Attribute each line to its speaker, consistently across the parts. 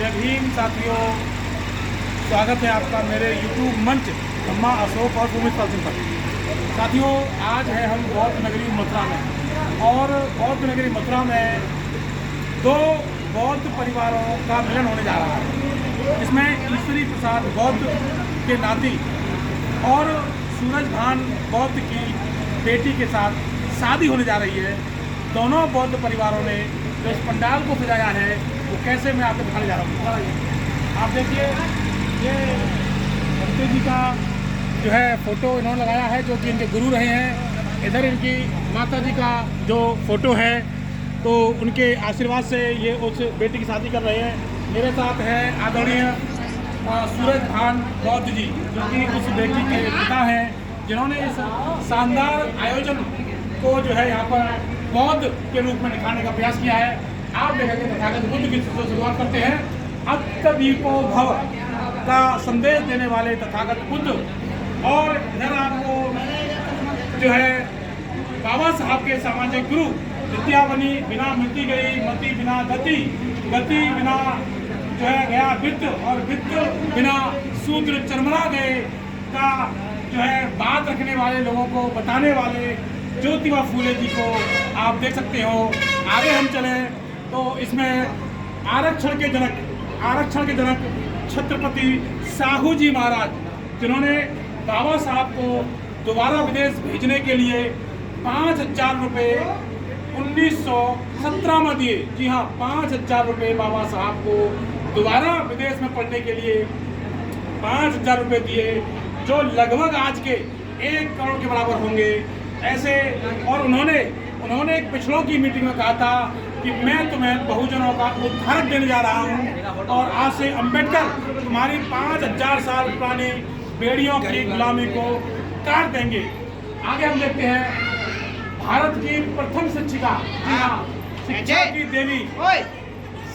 Speaker 1: जय भीम साथियों, स्वागत है आपका मेरे YouTube मंच अम्मा अशोक और भूमि सिंह पर। साथियों, आज है हम बौद्ध नगरी मथुरा में और बौद्ध नगरी मथुरा में दो बौद्ध परिवारों का मिलन होने जा रहा है। इसमें ईश्वरी प्रसाद बौद्ध के नाती और सूरज भान बौद्ध की बेटी के साथ शादी होने जा रही है। दोनों बौद्ध परिवारों ने जो इस पंडाल को सजाया है वो कैसे मैं आपको दिखाने जा रहा हूँ। आप देखिए, ये भंते जी का जो है फ़ोटो इन्होंने लगाया है, जो कि इनके गुरु रहे हैं। इधर इनकी माता जी का जो फ़ोटो है, तो उनके आशीर्वाद से ये उस बेटी की शादी कर रहे हैं। मेरे साथ है आदरणीय सूरज भान बौद्ध जी, जो कि उस बेटी के पिता हैं, जिन्होंने इस शानदार आयोजन को जो है यहाँ पर बौद्ध के रूप में दिखाने का प्रयास किया है। आप देखेंगे तथागत बुद्ध की शुरुआत करते हैं। अत्तदीपो भव का संदेश देने वाले तथागत बुद्ध, और इधर आपको जो है बाबा साहब के सामाजिक गुरु विद्या बनी बिना मिट्टी गई, मति बिना गति, गति बिना जो है गया वित्त, और वित्त बिना सूत्र चरमरा गए का जो है बात रखने वाले लोगों को बताने वाले ज्योतिबा फूले जी को आप देख सकते हो। आगे हम चलें तो इसमें आरक्षण के जनक छत्रपति साहू जी महाराज, जिन्होंने बाबा साहब को दोबारा विदेश भेजने के लिए 5,000 रुपये 1917 में दिए। जी हाँ, 5,000 रुपये बाबा साहब को दोबारा विदेश में पढ़ने के लिए 5,000 रुपये दिए, जो लगभग आज के 1 करोड़ के बराबर होंगे ऐसे। और उन्होंने एक पिछड़ों की मीटिंग में कहा था कि मैं तुम्हें बहुजनों का उद्धार देने जा रहा हूं, और आज से अंबेडकर तुम्हारी 5,000 साल पुरानी बेड़ियों की गुलामी को काट देंगे। आगे हम देखते हैं भारत की प्रथम शिक्षिका, शिक्षा की देवी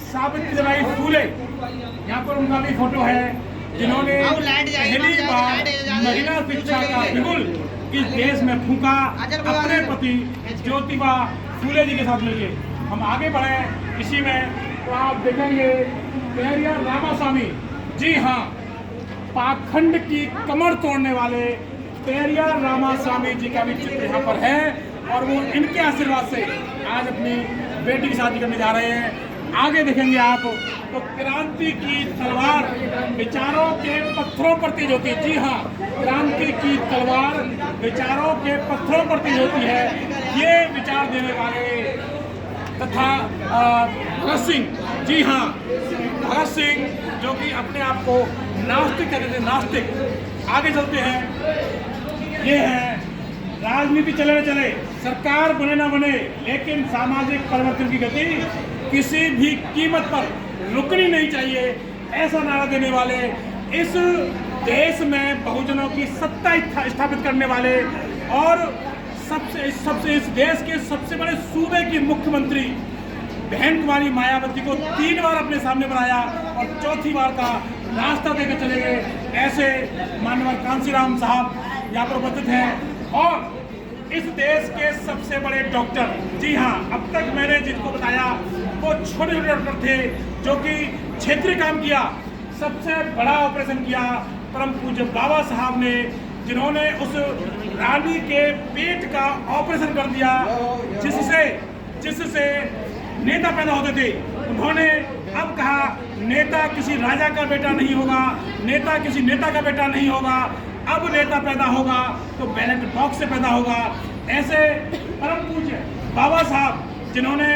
Speaker 1: सावित्रीबाई फूले, यहाँ पर उनका भी फोटो है, जिन्होंने पहली बार महिला शिक्षा का बिगुल इस देश में फूंका अपने पति ज्योतिबा फूले जी के साथ मिलकर। हम आगे बढ़े इसी में तो आप देखेंगे पेरियार रामास्वामी, जी हाँ, पाखंड की कमर तोड़ने वाले पेरियार रामास्वामी जी का भी चित्र यहाँ पर है, और वो इनके आशीर्वाद से आज अपनी बेटी की शादी करने जा रहे हैं। आगे देखेंगे आप तो क्रांति की तलवार विचारों के पत्थरों पर तेज होती है। जी हाँ, क्रांति की तलवार विचारों के पत्थरों पर तेज होती है। ये विचार देने वाले तथा भगत सिंह, जी हाँ, भगत सिंह, जो कि अपने आप को नास्तिक कहते थे, नास्तिक। आगे चलते हैं, ये है राजनीति चले न चले, सरकार बने ना बने, लेकिन सामाजिक परिवर्तन की गति किसी भी कीमत पर रुकनी नहीं चाहिए, ऐसा नारा देने वाले, इस देश में बहुजनों की सत्ता स्थापित करने वाले, और सबसे इस देश के सबसे बड़े सूबे की मुख्यमंत्री बहन कुमारी मायावती को 3 बार अपने सामने बनाया और 4थी बार का रास्ता देकर चले गए। ऐसे माननीय कांसीराम साहब यहाँ पर उपस्थित हैं, और इस देश के सबसे बड़े डॉक्टर, जी हाँ, अब तक मैंने जिनको बताया वो छोटे छोटे डॉक्टर थे, जो कि क्षेत्रीय काम किया। सबसे बड़ा ऑपरेशन किया परम पूज्य बाबा साहब ने, जिन्होंने उस रानी के पेट का ऑपरेशन कर दिया, जिससे नेता पैदा होते थे। उन्होंने अब कहा, नेता किसी राजा का बेटा नहीं होगा, नेता किसी नेता का बेटा नहीं होगा, अब नेता पैदा होगा तो बैलेट बॉक्स से पैदा होगा। ऐसे परम पूज्य बाबा साहब, जिन्होंने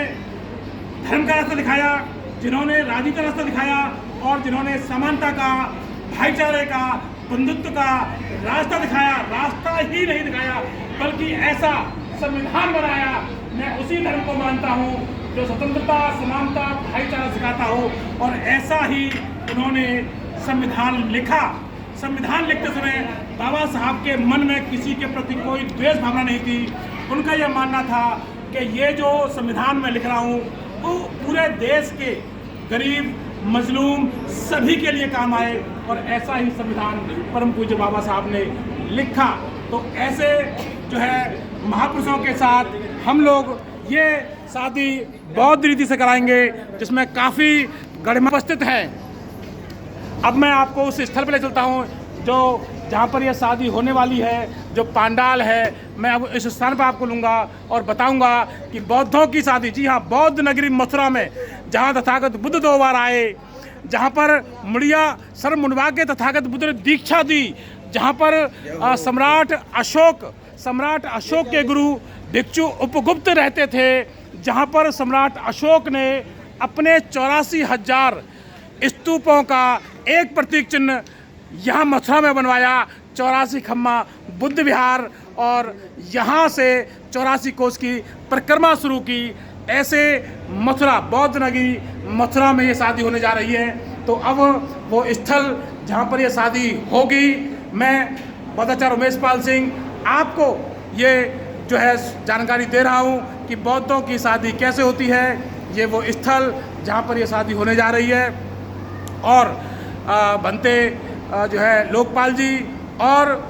Speaker 1: धर्म का रास्ता दिखाया, जिन्होंने राजनीति का रास्ता दिखाया, और जिन्होंने समानता का, भाईचारे का, बंधुत्व का रास्ता दिखाया। रास्ता ही नहीं दिखाया बल्कि ऐसा संविधान बनाया। मैं उसी धर्म को मानता हूँ जो स्वतंत्रता, समानता, भाईचारा सिखाता हो, और ऐसा ही उन्होंने संविधान लिखा। संविधान लिखते समय बाबा साहब के मन में किसी के प्रति कोई द्वेष भावना नहीं थी। उनका यह मानना था कि ये जो संविधान में लिख रहा हूँ वो पूरे देश के गरीब, मजलूम सभी के लिए काम आए, और ऐसा ही संविधान परम पूज्य बाबा साहब ने लिखा। तो ऐसे जो है महापुरुषों के साथ हम लोग ये शादी बौद्ध रीति से कराएंगे, जिसमें काफ़ी गढ़ स्थित है। अब मैं आपको उस स्थल पर ले चलता हूँ जो जहाँ पर यह शादी होने वाली है, जो पांडाल है। मैं अब इस स्थान पर आपको लूँगा और बताऊँगा कि बौद्धों की शादी, जी हाँ, बौद्ध नगरी मथुरा में, जहाँ तथागत बुद्ध 2 बार आए, जहाँ पर मुड़िया सर मुंडवा के तथागत बुद्ध ने दीक्षा दी, जहाँ पर सम्राट अशोक के गुरु भिक्षु उपगुप्त रहते थे, जहाँ पर सम्राट अशोक ने अपने 84,000 स्तूपों का एक प्रतीक चिन्ह यहाँ मथुरा में बनवाया, 84 खम्मा बुद्ध विहार, और यहाँ से 84 कोस की परिक्रमा शुरू की। ऐसे मथुरा, बौद्ध नगरी मथुरा में ये शादी होने जा रही है। तो अब वो स्थल जहाँ पर ये शादी होगी, मैं बौद्धाचार्य उमेश पाल सिंह आपको ये जो है जानकारी दे रहा हूँ कि बौद्धों की शादी कैसे होती है। ये वो स्थल जहाँ पर ये शादी होने जा रही है, और बनते जो है लोकपाल जी और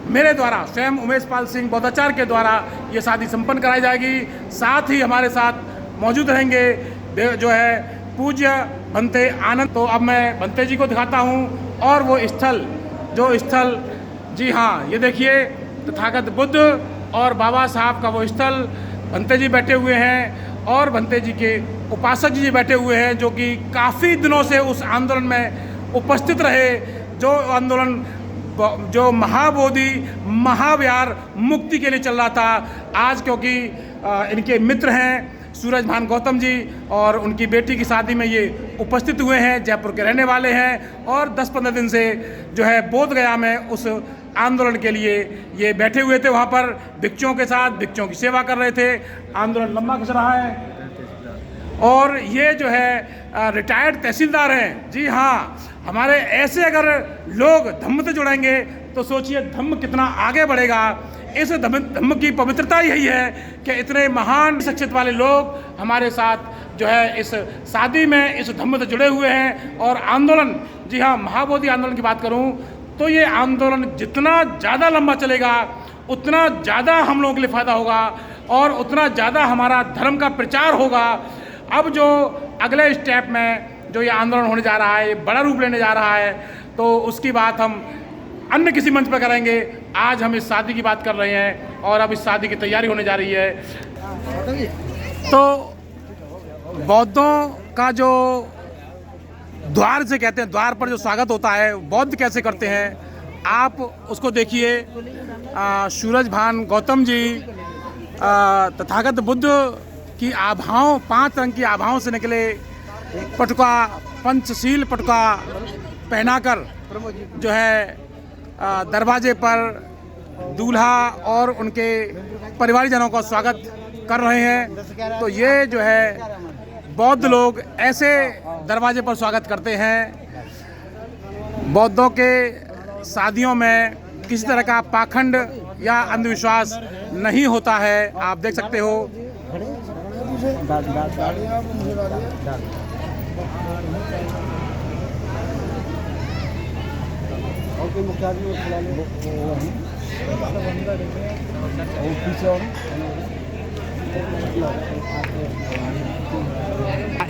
Speaker 1: मेरे द्वारा स्वयं उमेश पाल सिंह बौद्धाचार्य के द्वारा ये शादी संपन्न कराई जाएगी। साथ ही हमारे साथ मौजूद रहेंगे जो है पूज्य भंते आनंद। तो अब मैं भंते जी को दिखाता हूँ, और वो स्थल जी हाँ, ये देखिए तथागत बुद्ध और बाबा साहब का वो स्थल। भंते जी बैठे हुए हैं और भंते जी के उपासक जी बैठे हुए हैं, जो कि काफ़ी दिनों से उस आंदोलन में उपस्थित रहे, जो आंदोलन जो महाबोधि महाविहार मुक्ति के लिए चल रहा था। आज क्योंकि इनके मित्र हैं सूरज भान गौतम जी, और उनकी बेटी की शादी में ये उपस्थित हुए हैं, जयपुर के रहने वाले हैं, और 10-15 दिन से जो है बोध गया में उस आंदोलन के लिए ये बैठे हुए थे। वहाँ पर भिक्षुओं के साथ भिक्षुओं की सेवा कर रहे थे। आंदोलन लंबा खिंच रहा है, और ये जो है रिटायर्ड तहसीलदार हैं। जी हाँ, हमारे ऐसे अगर लोग धम्म से जुड़ेंगे तो सोचिए धम्म कितना आगे बढ़ेगा। इस धम्म की पवित्रता यही है कि इतने महान शख्सियत वाले लोग हमारे साथ जो है इस शादी में इस धम्म से जुड़े हुए हैं। और आंदोलन, जी हाँ, महाबोधि आंदोलन की बात करूं तो ये आंदोलन जितना ज़्यादा लंबा चलेगा उतना ज़्यादा हम लोगों के लिए फ़ायदा होगा, और उतना ज़्यादा हमारा धर्म का प्रचार होगा। अब जो अगले स्टेप में जो ये आंदोलन होने जा रहा है, बड़ा रूप लेने जा रहा है, तो उसकी बात हम अन्य किसी मंच पर करेंगे। आज हम इस शादी की बात कर रहे हैं, और अब इस शादी की तैयारी होने जा रही है। तो बौद्धों का जो द्वार से कहते हैं, द्वार पर जो स्वागत होता है, बौद्ध कैसे करते हैं, आप उसको देखिए। सूरज भान गौतम जी तथागत बुद्ध की आभाओं, 5 रंग की आभाओं से निकले पटुका, पंचशील पटुका पहनाकर जो है दरवाजे पर दूल्हा और उनके परिवारजनों का स्वागत कर रहे हैं। तो ये जो है बौद्ध लोग ऐसे दरवाजे पर स्वागत करते हैं। बौद्धों के शादियों में किसी तरह का पाखंड या अंधविश्वास नहीं होता है, आप देख सकते हो।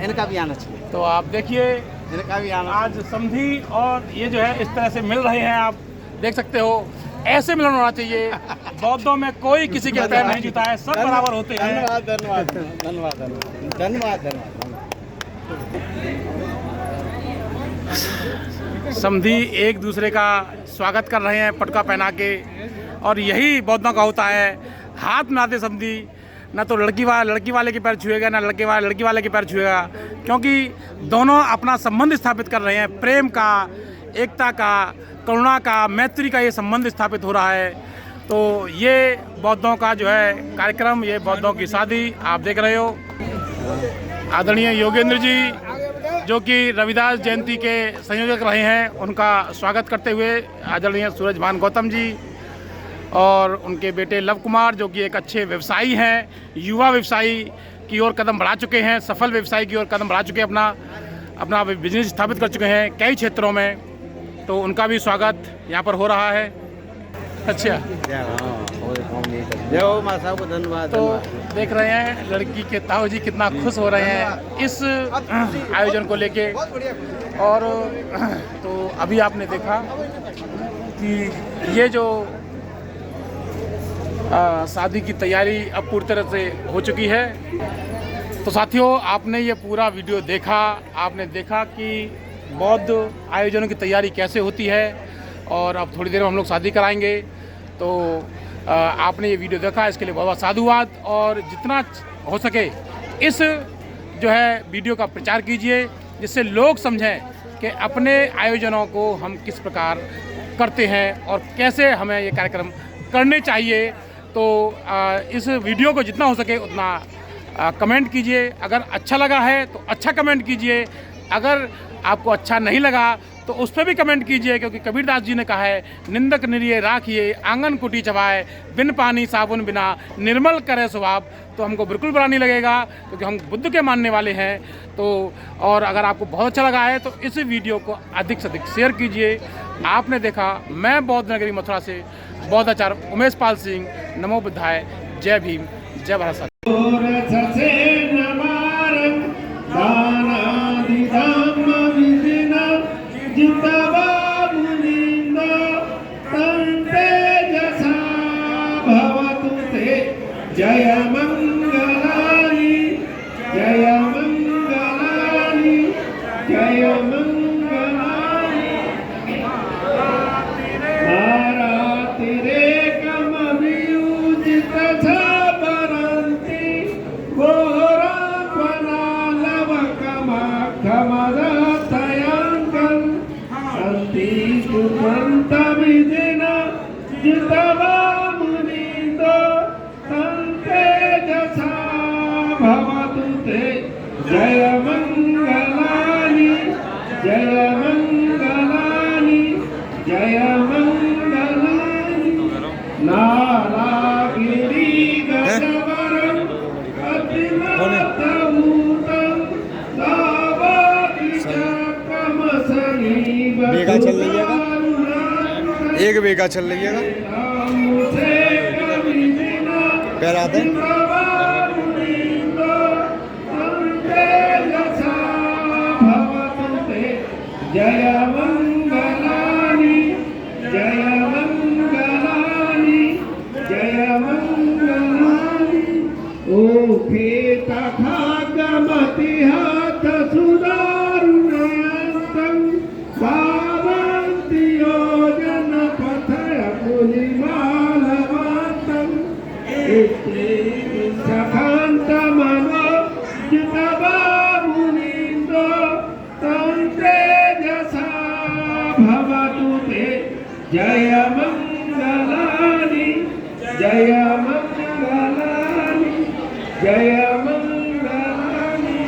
Speaker 2: इनका भी आना चाहिए।
Speaker 1: तो आप देखिए
Speaker 2: इनका भी आना,
Speaker 1: आज समधी और ये जो है इस तरह से मिल रहे हैं, आप देख सकते हो। ऐसे मिलन होना चाहिए। बौद्धों में कोई किसी के पैर नहीं जुता है, सब बराबर होते हैं।
Speaker 2: धन्यवाद धन्यवाद धन्यवाद धन्यवाद धन्यवाद।
Speaker 1: समधी एक दूसरे का स्वागत कर रहे हैं पटका पहना के, और यही बौद्धों का होता है। हाथ मिलाते समधी, ना तो लड़की वाले के पैर छुएगा, ना लड़की वाले के पैर छुएगा, क्योंकि दोनों अपना संबंध स्थापित कर रहे हैं। प्रेम का, एकता का, करुणा का, मैत्री का ये संबंध स्थापित हो रहा है। तो ये बौद्धों का जो है कार्यक्रम, ये बौद्धों की शादी आप देख रहे हो। आदरणीय योगेंद्र जी जो कि रविदास जयंती के संयोजक रहे हैं, उनका स्वागत करते हुए आदरणीय सूरज भान गौतम जी और उनके बेटे लव कुमार, जो कि एक अच्छे व्यवसायी हैं, युवा व्यवसायी की ओर कदम बढ़ा चुके हैं, सफल व्यवसायी की ओर कदम बढ़ा चुके हैं, अपना बिजनेस स्थापित कर चुके हैं कई क्षेत्रों में। तो उनका भी स्वागत यहाँ पर हो रहा है। अच्छा,
Speaker 2: जय हो माँ साहब को धन्यवाद।
Speaker 1: तो देख रहे हैं लड़की के ताऊ जी कितना खुश हो रहे हैं इस आयोजन को लेके। और तो अभी आपने देखा कि ये जो शादी की तैयारी अब पूरी तरह से हो चुकी है। तो साथियों, आपने ये पूरा वीडियो देखा, आपने देखा कि बौद्ध आयोजनों की तैयारी कैसे होती है। और अब थोड़ी देर में हम लोग शादी कराएंगे। तो आपने ये वीडियो देखा, इसके लिए बहुत बहुत साधुवाद। और जितना हो सके इस जो है वीडियो का प्रचार कीजिए, जिससे लोग समझें कि अपने आयोजनों को हम किस प्रकार करते हैं और कैसे हमें ये कार्यक्रम करने चाहिए। तो इस वीडियो को जितना हो सके उतना कमेंट कीजिए। अगर अच्छा लगा है तो अच्छा कमेंट कीजिए, अगर आपको अच्छा नहीं लगा तो उस पर भी कमेंट कीजिए, क्योंकि कबीरदास जी ने कहा है, निंदक निरिय राखिए आंगन कुटी चबाए, बिन पानी साबुन बिना निर्मल करे स्वभाव। तो हमको बिल्कुल बुरा नहीं लगेगा, क्योंकि हम बुद्ध के मानने वाले हैं। तो और अगर आपको बहुत अच्छा लगा है तो इस वीडियो को अधिक से अधिक शेयर कीजिए। आपने देखा, मैं बौद्ध नगरी मथुरा से बौद्धाचार्य उमेश पाल सिंह। नमो बुद्धाय। जय भीम, जय भारत।
Speaker 3: जय मंगलानि जय मंगलानि जय मंगलानि मारातिरेकमभियुजित छापरन्ति घोरापनालवकमाखमदथयङ्कन् सन्ति सुमन्तविधिना जितवा मुनिन्दो भवतु ते जय मंगलानि जय मंगलानि जय मंगलानि नारागिरि गजवरं अतिमतभूतं
Speaker 2: बेगा चल रही है, एक बेगा चल रही है। पैर आते
Speaker 3: जय मंगलानि जय मंगलानि जय मंगलानि ओ खेत खागमति हाथ सुदारुणयन्तं सावन्ति योजन पथय पुलिमालवन्तं इति सखान्तमनो जितवा मुनिन्दो तन्ते भवतु ते जय मंगलानि जय मंगलानि जय मंगलानि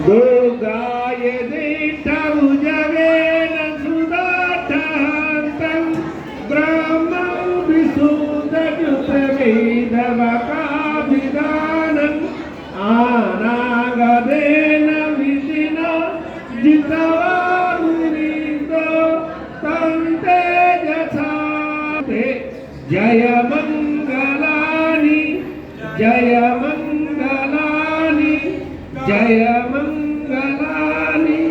Speaker 3: दुर्गाय दीठभुजगेन सुदाठहन्तं ब्रह्मं विशुद्धजुतवेदवकाभिधानम् आनागदेन विधिना जितवा जय मंगलानि जय मंगलानि जय मंगलानि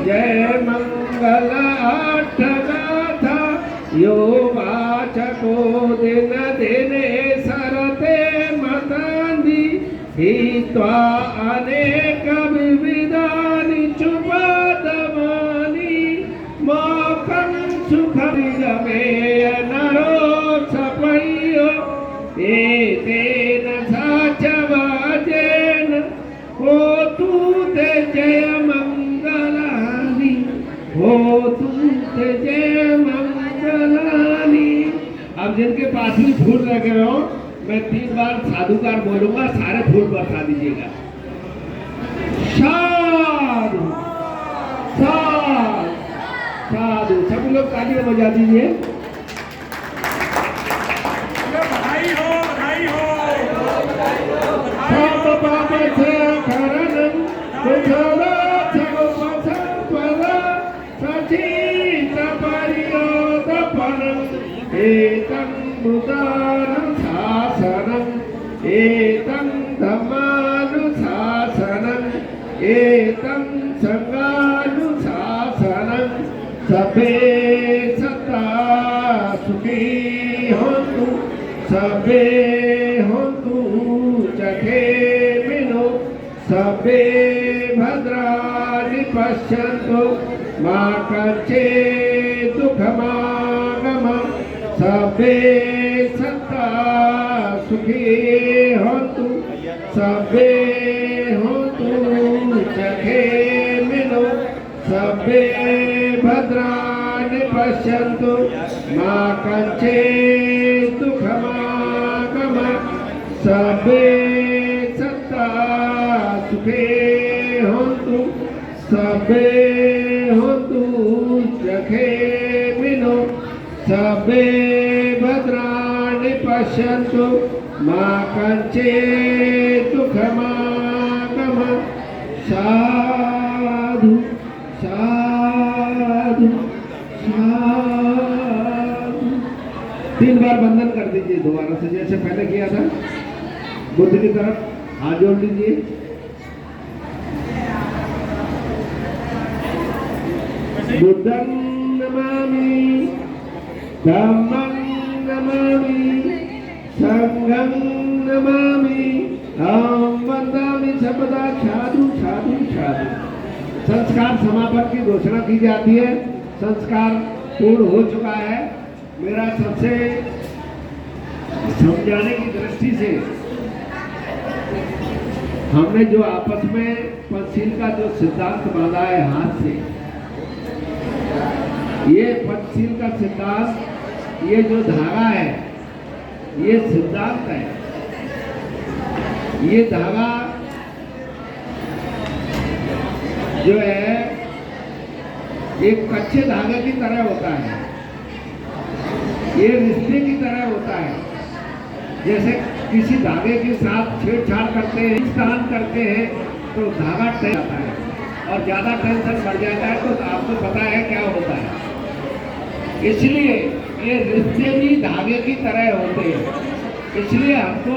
Speaker 3: जय मंगल अष्टगाथा यो वाचको दिन दिने सरते मतांधि हित्वा अनेक विविधानि चुपादमानि मोकं सुखरिगमेय नरो सपय्यो एतेन साचवाजेन होतु ते जय मंगलानि होतु ते जय मंगलानि। अब जिनके पास भी फूल लगे हो, मैं 3 बार साधुकार बोलूंगा, सारे फूल बरसा दीजिएगा। साधु साधु साधु, सभी लोग ताली बजा दीजिए।
Speaker 1: बधाई हो, बधाई हो।
Speaker 3: पाप पाप से करणं कुशला सगोपसंपदा सचित परियोदपन स्मृतानुशासनम् एतं धम्मानुशासनम् एतं संघानुशासनम् सबे सदा सुखी होन्तु सबे होन्तु चखे बिनो सबे भद्राणि पश्यन्तु मा कश्चित् दुःखमागमः सबे सदा सुखी होन्तु सबे होन्तु चखे बिनो सबे भद्राणि पश्यन्तु मा कश्चित् दुःखमागमः सबे सदा सुखे होन्तु सबे होन्तु चखे बिनो सबे भद्राणि पश्यन्तु मा कश्चित् दुःखमागमः साधु साधु साधु। 3 बार बंधन कर दीजिए दोबारा से, जैसे पहले किया था। बुद्ध की तरफ हाथ जोड़ लीजिए। बुद्धं नमामि धम्मं नमामि संघं नमामि अहं वन्दामि सर्वदा साधु साधु साधु। संस्कार समापन की घोषणा की जाती है। संस्कार पूर्ण हो चुका है। मेरा सबसे समझाने की दृष्टि से हमने जो आपस में पंचशील का जो सिद्धांत बांधा है हाथ से, ये पंचशील का सिद्धांत, ये जो धागा है, ये सिद्धांत है। ये धागा जो है एक कच्चे धागे की तरह होता है, ये रिश्ते की तरह होता है। जैसे किसी धागे के साथ छेड़छाड़ करते हैं, स्नान करते हैं तो धागा टूट जाता है और ज्यादा टेंशन बढ़ जाता है, तो आपको पता है क्या होता है। इसलिए ये रिश्ते भी धागे की तरह होते हैं। इसलिए हमको